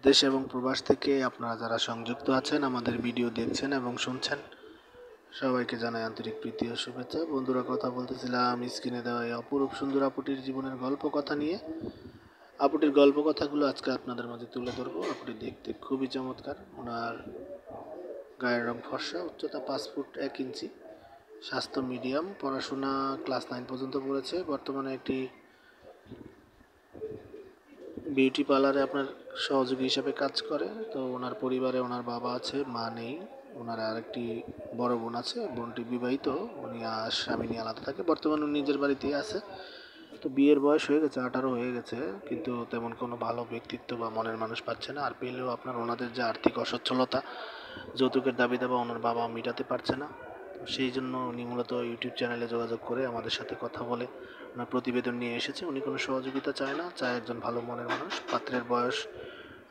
দেশ এবং প্রবাস থেকে আপনারা যারা সংযুক্ত আছেন, আমাদের ভিডিও দেখছেন এবং শুনছেন, সবাইকে জানাই আন্তরিক প্রীতি ও শুভেচ্ছা। বন্ধুরা, কথা বলতেছিলাম স্ক্রিনে দেওয়া এই অপরূপ সুন্দর আপুটির জীবনের গল্প কথা নিয়ে। আপুটির গল্প কথাগুলো আজকে আপনাদের মাঝে তুলে ধরবো। আপুটি দেখতে খুবই চমৎকার। ওনার গায়ের রং ফর্সা, উচ্চতা 5 ফুট 1 ইঞ্চি, স্বাস্থ্য মিডিয়াম, পড়াশোনা ক্লাস 9 পর্যন্ত পড়েছে। বর্তমানে একটি বিউটি পার্লারে আপনার সহযোগী হিসাবে কাজ করে। তো ওনার পরিবারে ওনার বাবা আছে, মা নেই। ওনার আরেকটি বড় বোন আছে, বোনটি বিবাহিত, উনি আর স্বামী নিয়ে আলাদা থাকে। বর্তমানে নিজের বাড়িতেই আছে। তো বিয়ের বয়স হয়ে গেছে, 18 হয়ে গেছে, কিন্তু তেমন কোনো ভালো ব্যক্তিত্ব বা মনের মানুষ পাচ্ছে না। আর পেলেও আপনার ওনাদের যে আর্থিক অসচ্ছলতা, যৌতুকের দাবি দাবা ওনার বাবা মেটাতে পারছে না। সেই জন্য উনি মূলত ইউটিউব চ্যানেলে যোগাযোগ করে আমাদের সাথে কথা বলে ওনার প্রতিবেদন নিয়ে এসেছে। উনি কোনো সহযোগিতা চায় না, চায় একজন ভালো মনের মানুষ। পাত্রের বয়স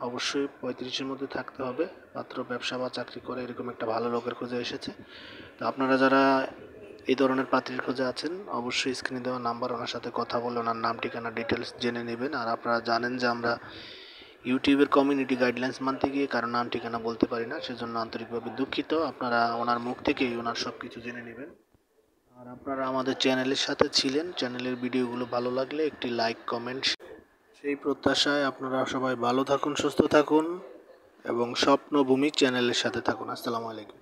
অবশ্যই 35-এর মধ্যে থাকতে হবে। পাত্র ব্যবসা বা চাকরি করে, এরকম একটা ভালো লোকের খোঁজে এসেছে। তো আপনারা যারা এই ধরনের পাত্রীর খোঁজে আছেন, অবশ্যই স্ক্রিনে দেওয়া নাম্বার, ওনার সাথে কথা বলে ওনার নাম ঠিকানা ডিটেলস জেনে নেবেন। আর আপনারা জানেন যে আমরা ইউটিউবের কমিউনিটি গাইডলাইন্স মানতে গিয়ে কারো নাম ঠিকানা বলতে পারি না, সেজন্য আন্তরিকভাবে দুঃখিত। আপনারা ওনার মুখ থেকেই ওনার সব কিছু জেনে নেবেন। আর আপনারা আমাদের চ্যানেলের সাথে ছিলেন, চ্যানেলের ভিডিওগুলো ভালো লাগলে একটি লাইক কমেন্ট, সেই প্রত্যাশায় আপনারা সবাই ভালো থাকুন, সুস্থ থাকুন এবং স্বপ্নভূমি চ্যানেলের সাথে থাকুন। আসসালামু আলাইকুম।